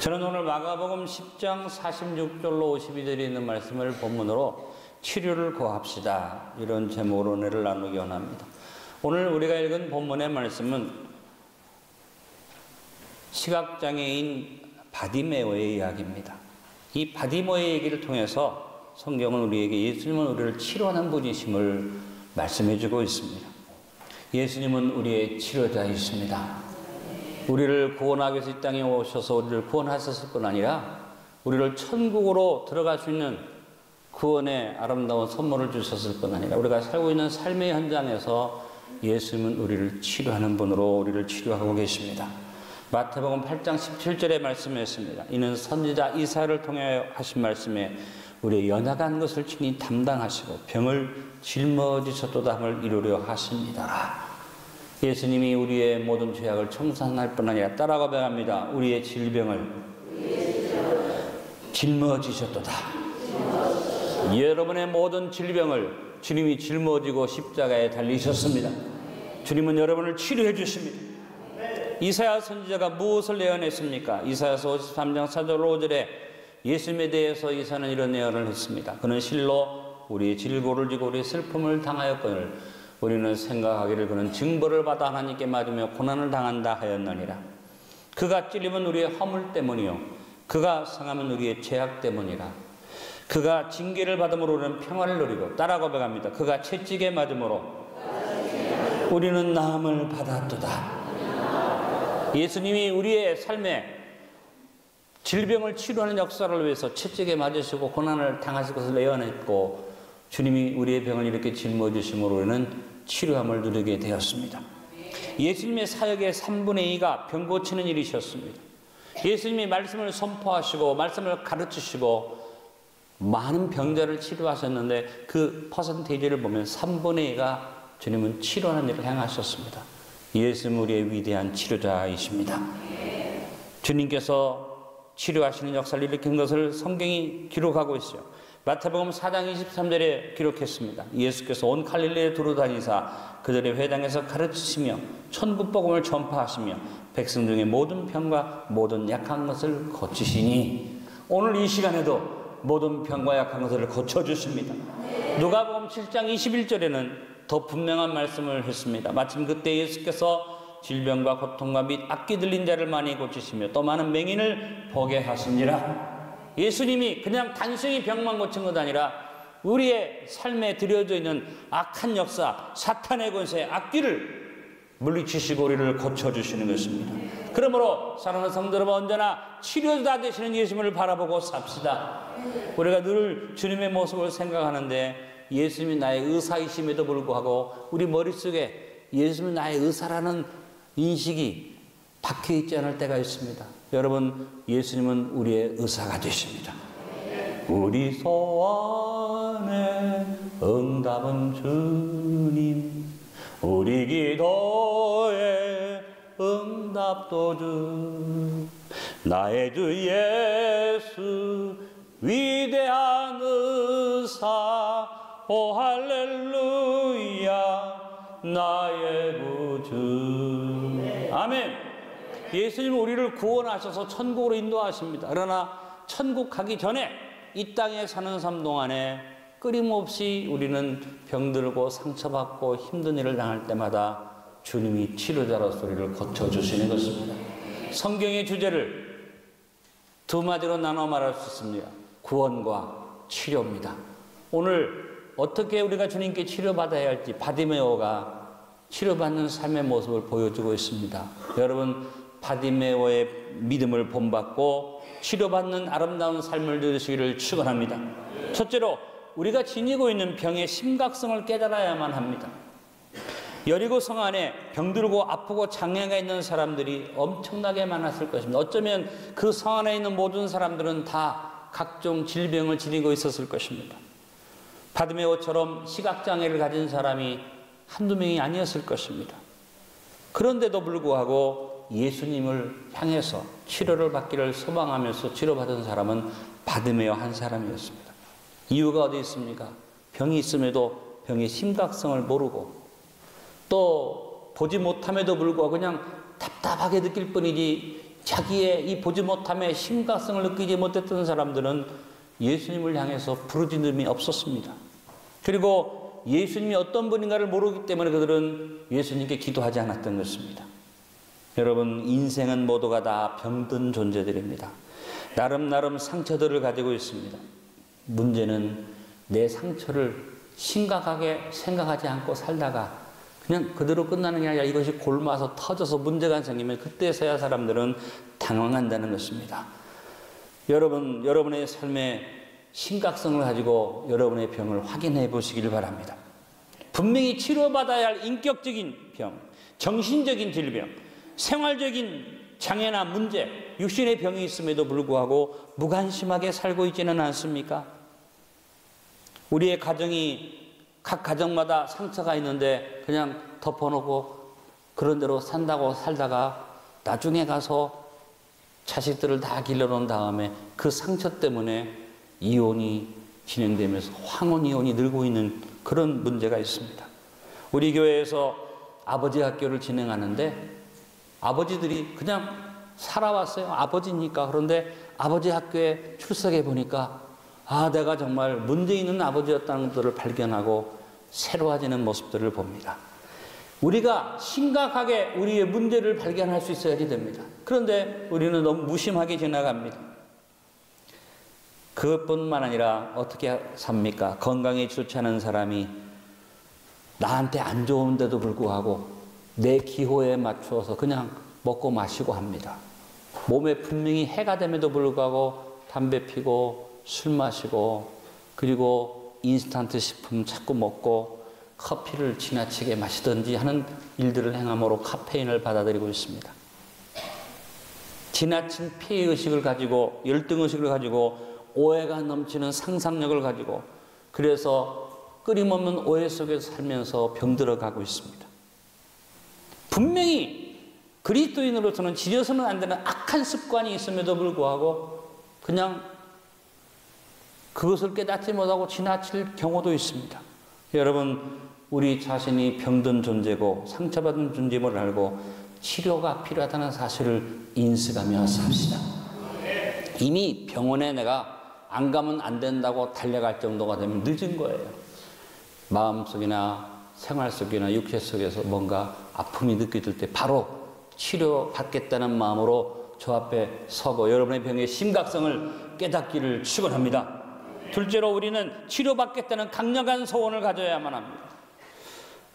저는 오늘 마가복음 10장 46절로 52절에 있는 말씀을 본문으로 치료를 구합시다, 이런 제목으로 은혜를 나누기 원합니다. 오늘 우리가 읽은 본문의 말씀은 시각장애인 바디메오의 이야기입니다. 이 바디메오의 얘기를 통해서 성경은 우리에게 예수님은 우리를 치료하는 분이심을 말씀해주고 있습니다. 예수님은 우리의 치료자이십니다. 우리를 구원하기 위해서 이 땅에 오셔서 우리를 구원하셨을 뿐 아니라 우리를 천국으로 들어갈 수 있는 구원의 아름다운 선물을 주셨을 뿐 아니라 우리가 살고 있는 삶의 현장에서 예수님은 우리를 치료하는 분으로 우리를 치료하고 계십니다. 마태복음 8장 17절에 말씀했습니다. 이는 선지자 이사야를 통해 하신 말씀에 우리의 연약한 것을 친히 담당하시고 병을 짊어지셨도다 함을 이루려 하십니다. 예수님이 우리의 모든 죄악을 청산할 뿐 아니라 따라가 배합니다. 우리의 질병을 짊어지셨도다. 여러분의 모든 질병을 주님이 짊어지고 십자가에 달리셨습니다. 주님은 여러분을 치료해 주십니다. 이사야 선지자가 무엇을 예언했습니까? 이사야서 53장 4절 5절에 예수님에 대해서 이사야는 이런 예언을 했습니다. 그는 실로 우리의 질고를 지고 우리의 슬픔을 당하였거늘 우리는 생각하기를 그는 징벌을 받아 하나님께 맞으며 고난을 당한다 하였느니라. 그가 찔림은 우리의 허물 때문이요 그가 상함은 우리의 죄악 때문이라. 그가 징계를 받음으로 우리는 평화를 누리고 따라 고백합니다. 그가 채찍에 맞음으로 우리는 나음을 받았도다. 예수님이 우리의 삶에 질병을 치료하는 역사를 위해서 채찍에 맞으시고 고난을 당하실 것을 예언했고, 주님이 우리의 병을 이렇게 짊어지심으로 우리는 치료함을 누리게 되었습니다. 예수님의 사역의 3분의 2가 병 고치는 일이셨습니다. 예수님이 말씀을 선포하시고 말씀을 가르치시고 많은 병자를 치료하셨는데 그 퍼센테이지를 보면 3분의 2가 주님은 치료하는 일을 행하셨습니다. 예수님은 우리의 위대한 치료자이십니다. 주님께서 치료하시는 역사를 일으킨 것을 성경이 기록하고 있어요. 마태복음 4장 23절에 기록했습니다. 예수께서 온 갈릴리에 두루다니사 그들의 회당에서 가르치시며 천국 복음을 전파하시며 백성 중에 모든 병과 모든 약한 것을 고치시니, 오늘 이 시간에도 모든 병과 약한 것을 고쳐주십니다. 누가복음 7장 21절에는 더 분명한 말씀을 했습니다. 마침 그때 예수께서 질병과 고통과 및 악기 들린 자를 많이 고치시며 또 많은 맹인을 보게 하시니라. 예수님이 그냥 단순히 병만 고친 것 아니라 우리의 삶에 들여져 있는 악한 역사, 사탄의 권세, 악기를 물리치시고 우리를 고쳐주시는 것입니다. 그러므로 사랑하는 성도 여러분, 언제나 치료자 되시는 예수님을 바라보고 삽시다. 우리가 늘 주님의 모습을 생각하는데 예수님이 나의 의사이심에도 불구하고 우리 머릿속에 예수님이 나의 의사라는 인식이 박혀있지 않을 때가 있습니다. 여러분, 예수님은 우리의 의사가 되십니다. 우리 소원의 응답은 주님, 우리 기도의 응답도 주, 나의 주 예수 위대한 의사, 오 할렐루야 나의 구주. 아멘. 예수님은 우리를 구원하셔서 천국으로 인도하십니다. 그러나 천국 가기 전에 이 땅에 사는 삶 동안에 끊임없이 우리는 병들고 상처받고 힘든 일을 당할 때마다 주님이 치료자로서 우리를 고쳐주시는 것입니다. 성경의 주제를 두 마디로 나눠 말할 수 있습니다. 구원과 치료입니다. 오늘 어떻게 우리가 주님께 치료받아야 할지 바디메오가 치료받는 삶의 모습을 보여주고 있습니다. 여러분, 바디메오의 믿음을 본받고 치료받는 아름다운 삶을 누리시기를 축원합니다. 첫째로, 우리가 지니고 있는 병의 심각성을 깨달아야만 합니다. 여리고 성 안에 병들고 아프고 장애가 있는 사람들이 엄청나게 많았을 것입니다. 어쩌면 그 성 안에 있는 모든 사람들은 다 각종 질병을 지니고 있었을 것입니다. 바디메오처럼 시각장애를 가진 사람이 한두 명이 아니었을 것입니다. 그런데도 불구하고 예수님을 향해서 치료를 받기를 소망하면서 치료받은 사람은 바디메오 한 사람이었습니다. 이유가 어디 있습니까? 병이 있음에도 병의 심각성을 모르고 또 보지 못함에도 불구하고 그냥 답답하게 느낄 뿐이지 자기의 이 보지 못함의 심각성을 느끼지 못했던 사람들은 예수님을 향해서 부르짖음이 없었습니다. 그리고 예수님이 어떤 분인가를 모르기 때문에 그들은 예수님께 기도하지 않았던 것입니다. 여러분, 인생은 모두가 다 병든 존재들입니다. 나름 상처들을 가지고 있습니다. 문제는 내 상처를 심각하게 생각하지 않고 살다가 그냥 그대로 끝나는 게 아니라 이것이 골마서 터져서 문제가 생기면 그때서야 사람들은 당황한다는 것입니다. 여러분, 여러분의 삶의 심각성을 가지고 여러분의 병을 확인해 보시길 바랍니다. 분명히 치료받아야 할 인격적인 병, 정신적인 질병, 생활적인 장애나 문제, 육신의 병이 있음에도 불구하고 무관심하게 살고 있지는 않습니까? 우리의 가정이 각 가정마다 상처가 있는데 그냥 덮어놓고 그런 대로 산다고 살다가 나중에 가서 자식들을 다 길러놓은 다음에 그 상처 때문에 이혼이 진행되면서 황혼 이혼이 늘고 있는 그런 문제가 있습니다. 우리 교회에서 아버지 학교를 진행하는데 아버지들이 그냥 살아왔어요. 아버지니까. 그런데 아버지 학교에 출석해 보니까 내가 정말 문제 있는 아버지였다는 것들을 발견하고 새로워지는 모습들을 봅니다. 우리가 심각하게 우리의 문제를 발견할 수 있어야지 됩니다. 그런데 우리는 너무 무심하게 지나갑니다. 그것뿐만 아니라 어떻게 삽니까? 건강에 좋지 않은 사람이 나한테 안 좋은데도 불구하고 내 기호에 맞추어서 그냥 먹고 마시고 합니다. 몸에 분명히 해가 됨에도 불구하고 담배 피고 술 마시고 그리고 인스턴트 식품 자꾸 먹고 커피를 지나치게 마시든지 하는 일들을 행함으로 카페인을 받아들이고 있습니다. 지나친 피해의식을 가지고 열등의식을 가지고 오해가 넘치는 상상력을 가지고 그래서 끊임없는 오해 속에서 살면서 병들어가고 있습니다. 분명히 그리스도인으로서는 지져서는 안 되는 악한 습관이 있음에도 불구하고 그냥 그것을 깨닫지 못하고 지나칠 경우도 있습니다. 여러분, 우리 자신이 병든 존재고 상처받은 존재임을 알고 치료가 필요하다는 사실을 인식하며 삽시다. 이미 병원에 내가 안 가면 안 된다고 달려갈 정도가 되면 늦은 거예요. 마음속이나 생활 속이나 육체 속에서 뭔가 아픔이 느껴질 때 바로 치료받겠다는 마음으로 저 앞에 서고 여러분의 병의 심각성을 깨닫기를 축원합니다. 둘째로 우리는 치료받겠다는 강력한 소원을 가져야만 합니다.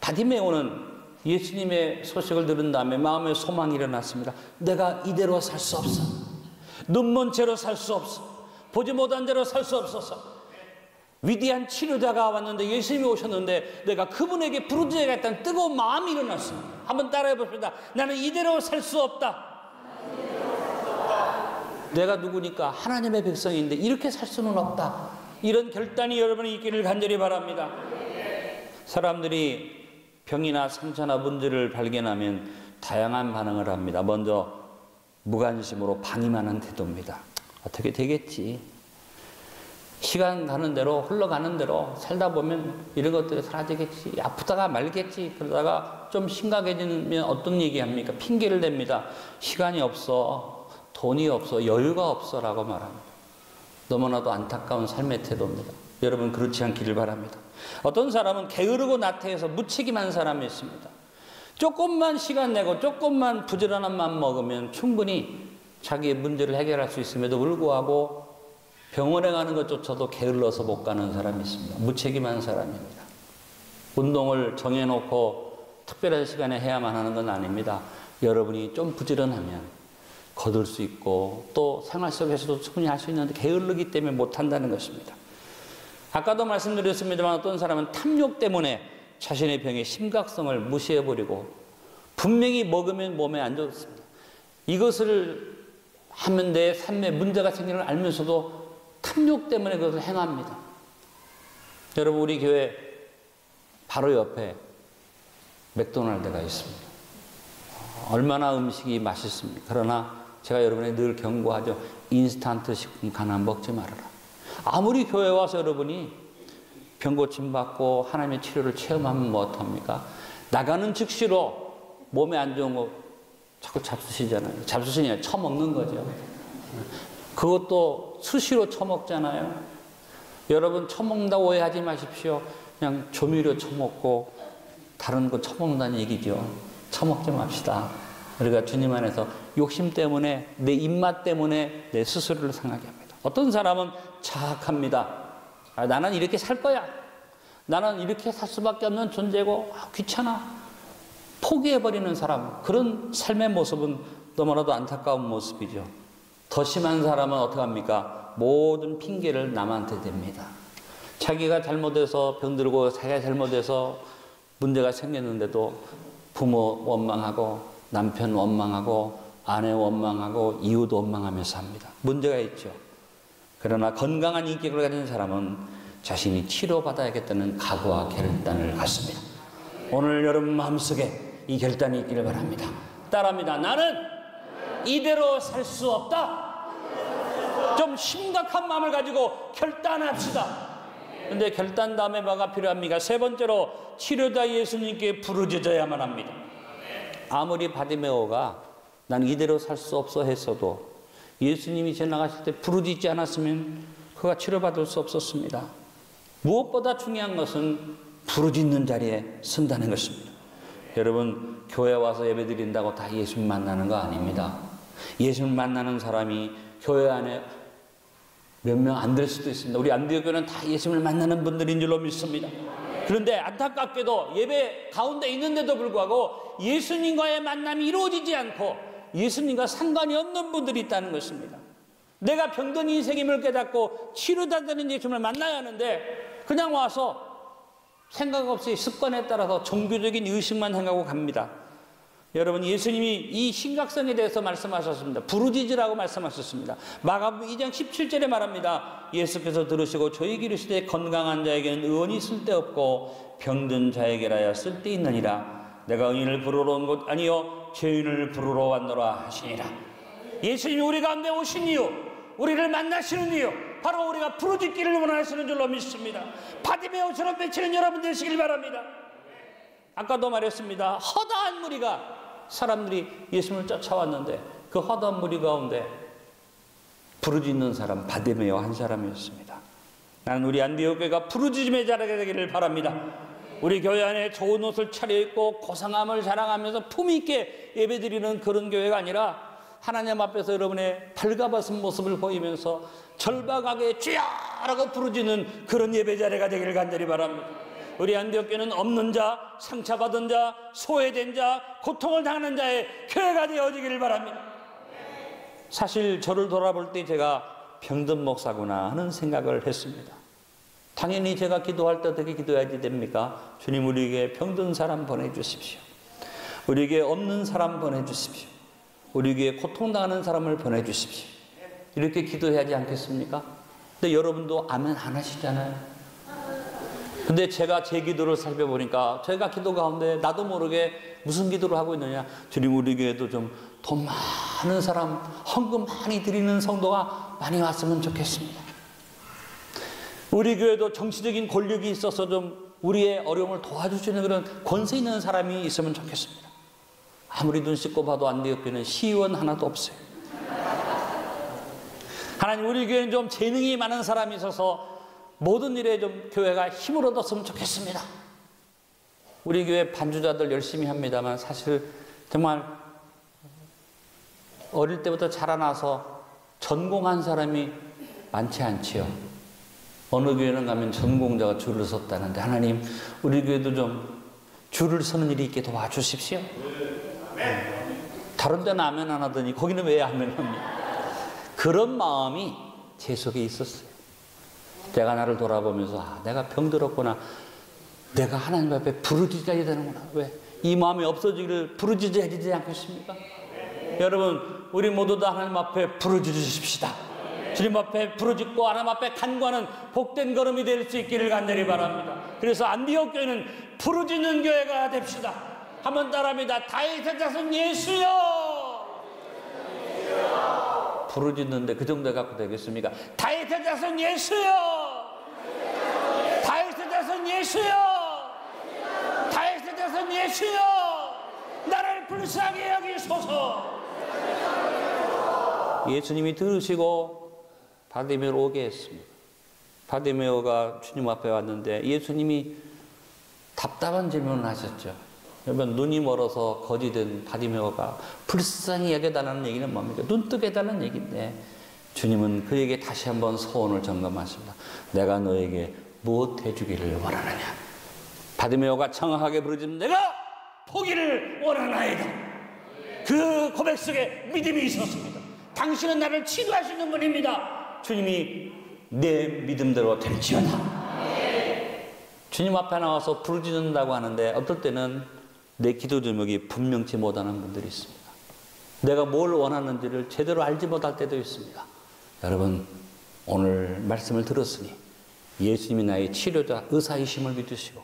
바디메오는 예수님의 소식을 들은 다음에 마음의 소망이 일어났습니다. 내가 이대로 살 수 없어. 눈먼 채로 살 수 없어. 보지 못한 채로 살 수 없어서. 위대한 치료자가 왔는데 예수님이 오셨는데 내가 그분에게 부르짖어야겠다는 뜨거운 마음이 일어났습니다. 한번 따라해 봅시다. 나는 이대로 살 수 없다. 내가 누구니까 하나님의 백성인데 이렇게 살 수는 없다. 이런 결단이 여러분이 있기를 간절히 바랍니다. 사람들이 병이나 상처나 문제를 발견하면 다양한 반응을 합니다. 먼저 무관심으로 방임하는 태도입니다. 어떻게 되겠지? 시간 가는 대로 흘러가는 대로 살다 보면 이런 것들이 사라지겠지. 아프다가 말겠지. 그러다가 좀 심각해지면 어떤 얘기합니까? 핑계를 댑니다. 시간이 없어. 돈이 없어. 여유가 없어. 라고 말합니다. 너무나도 안타까운 삶의 태도입니다. 여러분 그렇지 않기를 바랍니다. 어떤 사람은 게으르고 나태해서 무책임한 사람이 있습니다. 조금만 시간 내고 조금만 부지런한 마음 먹으면 충분히 자기의 문제를 해결할 수 있음에도 불구하고 병원에 가는 것조차도 게을러서 못 가는 사람이 있습니다. 무책임한 사람입니다. 운동을 정해놓고 특별한 시간에 해야만 하는 건 아닙니다. 여러분이 좀 부지런하면 거둘 수 있고 또 생활 속에서도 충분히 할 수 있는데 게으르기 때문에 못한다는 것입니다. 아까도 말씀드렸습니다만 어떤 사람은 탐욕 때문에 자신의 병의 심각성을 무시해버리고 분명히 먹으면 몸에 안 좋습니다. 이것을 하면 내 삶에 문제가 생기는 걸 알면서도 탐욕 때문에 그것을 행합니다. 여러분 우리 교회 바로 옆에 맥도날드가 있습니다. 얼마나 음식이 맛있습니까? 그러나 제가 여러분에게 늘 경고하죠. 인스턴트 식품 가난 먹지 말아라. 아무리 교회 와서 여러분이 병고침 받고 하나님의 치료를 체험하면 뭐 어떡합니까? 나가는 즉시로 몸에 안 좋은 거 자꾸 잡수시잖아요. 잡수시냐, 처먹는 거죠. 그것도 수시로 처먹잖아요. 여러분, 처먹는다고 오해하지 마십시오. 그냥 조미료 처먹고 다른 거 처먹는다는 얘기죠. 처먹지 맙시다. 우리가 주님 안에서 욕심 때문에, 내 입맛 때문에 내 스스로를 상하게 합니다. 어떤 사람은 자학합니다. 나는 이렇게 살 거야. 나는 이렇게 살 수밖에 없는 존재고, 귀찮아. 포기해버리는 사람, 그런 삶의 모습은 너무나도 안타까운 모습이죠. 더 심한 사람은 어떻게 합니까? 모든 핑계를 남한테 댑니다. 자기가 잘못해서 병들고, 자기가 잘못해서 문제가 생겼는데도 부모 원망하고, 남편 원망하고, 아내 원망하고, 이웃 원망하면서 합니다. 문제가 있죠. 그러나 건강한 인격을 가진 사람은 자신이 치료받아야겠다는 각오와 결단을 갖습니다. 오늘 여러분 마음속에 이 결단이 있기를 바랍니다. 따라합니다. 나는 이대로 살 수 없다. 좀 심각한 마음을 가지고 결단합시다. 근데 결단 다음에 뭐가 필요합니까? 세 번째로, 치료자 예수님께 부르짖어야만 합니다. 아무리 바디메오가 난 이대로 살 수 없어 했어도 예수님이 지나가실 때 부르짖지 않았으면 그가 치료받을 수 없었습니다. 무엇보다 중요한 것은 부르짖는 자리에 선다는 것입니다. 여러분, 교회 와서 예배 드린다고 다 예수님 만나는 거 아닙니다. 예수님 만나는 사람이 교회 안에 몇 명 안 될 수도 있습니다. 우리 안디옥교회는 다 예수님을 만나는 분들인 줄로 믿습니다. 그런데 안타깝게도 예배 가운데 있는데도 불구하고 예수님과의 만남이 이루어지지 않고 예수님과 상관이 없는 분들이 있다는 것입니다. 내가 병든 인생임을 깨닫고 치료자되는 예수님을 만나야 하는데 그냥 와서 생각 없이 습관에 따라서 종교적인 의식만 행하고 갑니다. 여러분, 예수님이 이 심각성에 대해서 말씀하셨습니다. 부르짖으라고 말씀하셨습니다. 마가복음 2장 17절에 말합니다. 예수께서 들으시고 저희에게 이르시되 건강한 자에게는 의원이 쓸데없고 병든 자에게라야 쓸데있느니라. 내가 의인을 부르러 온 것 아니요 죄인을 부르러 왔노라 하시니라. 예수님이 우리 가운데 오신 이유, 우리를 만나시는 이유, 바로 우리가 부르짖기를 원하시는 줄로 믿습니다. 바디메오처럼 외치는 여러분 되시길 바랍니다. 아까도 말했습니다. 허다한 무리가, 사람들이 예수님을 쫓아왔는데 그 허다한 무리 가운데 부르짖는 사람, 바디메오 한 사람이었습니다. 나는 우리 안디옥교회가 부르짖음의 자리가 되기를 바랍니다. 우리 교회 안에 좋은 옷을 차려입고 고상함을 자랑하면서 품있게 예배드리는 그런 교회가 아니라 하나님 앞에서 여러분의 발가벗은 모습을 보이면서 절박하게 주야라고 부르짖는 그런 예배 자리가 되기를 간절히 바랍니다. 우리 안디옥교회는 없는 자, 상처받은 자, 소외된 자, 고통을 당하는 자의 교회가 되어지기를 바랍니다. 사실 저를 돌아볼 때 제가 병든 목사구나 하는 생각을 했습니다. 당연히 제가 기도할 때 어떻게 기도해야지 됩니까? 주님, 우리에게 병든 사람 보내주십시오. 우리에게 없는 사람 보내주십시오. 우리에게 고통당하는 사람을 보내주십시오. 이렇게 기도해야지 않겠습니까? 근데 여러분도 아멘 안 하시잖아요. 근데 제가 제 기도를 살펴보니까 제가 기도 가운데 나도 모르게 무슨 기도를 하고 있느냐. 주님, 우리 교회도 좀 돈 많은 사람, 헌금 많이 드리는 성도가 많이 왔으면 좋겠습니다. 우리 교회도 정치적인 권력이 있어서 좀 우리의 어려움을 도와주시는 그런 권세 있는 사람이 있으면 좋겠습니다. 아무리 눈 씻고 봐도 안디옥교회는 시의원 하나도 없어요. 하나님, 우리 교회는 좀 재능이 많은 사람이 있어서 모든 일에 좀 교회가 힘을 얻었으면 좋겠습니다. 우리 교회 반주자들 열심히 합니다만 사실 정말 어릴 때부터 자라나서 전공한 사람이 많지 않지요. 어느 교회는 가면 전공자가 줄을 섰다는데 하나님, 우리 교회도 좀 줄을 서는 일이 있게 도와주십시오. 다른 데는 아멘 안 하더니 거기는 왜 아멘 합니까? 그런 마음이 제 속에 있었어요. 내가 나를 돌아보면서 내가 병들었구나. 내가 하나님 앞에 부르짖어야 되는구나. 왜? 이 마음이 없어지기를 부르짖어야 되지 않겠습니까? 여러분, 우리 모두 다 하나님 앞에 부르짖으십시다. 주님 앞에 부르짖고 하나님 앞에 간구하는 복된 걸음이 될 수 있기를 간절히 바랍니다. 그래서 안디옥 교회는 부르짖는 교회가 됩시다. 한번 따라합니다. 다윗의 자손 예수여. 부르짖는데 그 정도 갖고 되겠습니까? 다윗의 자손 예수여. 다윗의 자손 예수여. 다윗의 자손 예수여. 나를 불쌍히 여기소서. 하옵소서. 예수님이 들으시고 바디메오를 오게 했습니다. 바디메오가 주님 앞에 왔는데 예수님이 답답한 질문을 하셨죠. 여러분, 눈이 멀어서 거지 된 바디메오가 불쌍히 여겨달라는 얘기는 뭡니까? 눈 뜨게 해달라는 얘기인데 주님은 그에게 다시 한번 소원을 점검하십니다. 내가 너에게 무엇 해주기를 원하느냐? 바디메오가 청하게 부르짖으면 내가 포기를 원하나이다. 그 고백 속에 믿음이 있었습니다. 당신은 나를 치료하시는 분입니다. 주님이 내 믿음대로 될지어다. 주님 앞에 나와서 부르짖는다고 하는데 어떨 때는 내 기도 제목이 분명치 못하는 분들이 있습니다. 내가 뭘 원하는지를 제대로 알지 못할 때도 있습니다. 여러분, 오늘 말씀을 들었으니 예수님이 나의 치료자, 의사이심을 믿으시고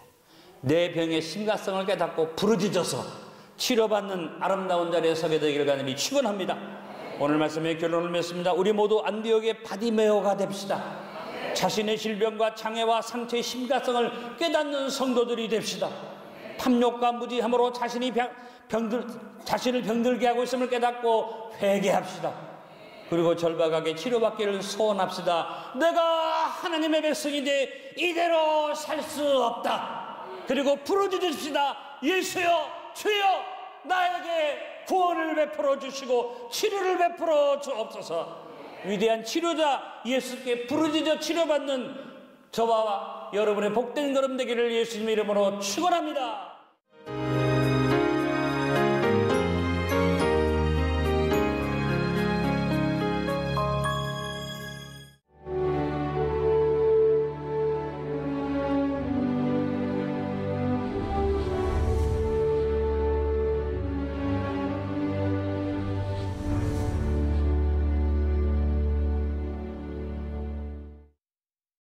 내 병의 심각성을 깨닫고 부르짖어서 치료받는 아름다운 자리에 서게 되기를 간절히 축원합니다. 오늘 말씀의 결론을 맺습니다. 우리 모두 안디옥의 바디메오가 됩시다. 자신의 질병과 장애와 상처의 심각성을 깨닫는 성도들이 됩시다. 탐욕과 무지함으로 자신을 병들게 하고 있음을 깨닫고 회개합시다. 그리고 절박하게 치료받기를 소원합시다. 내가 하나님의 백성인데 이대로 살 수 없다. 그리고 부르짖읍시다. 예수여, 주여, 나에게 구원을 베풀어 주시고 치료를 베풀어 주옵소서. 위대한 치료자 예수께 부르짖어 치료받는 저와 여러분의 복된 걸음 되기를 예수님의 이름으로 축원합니다.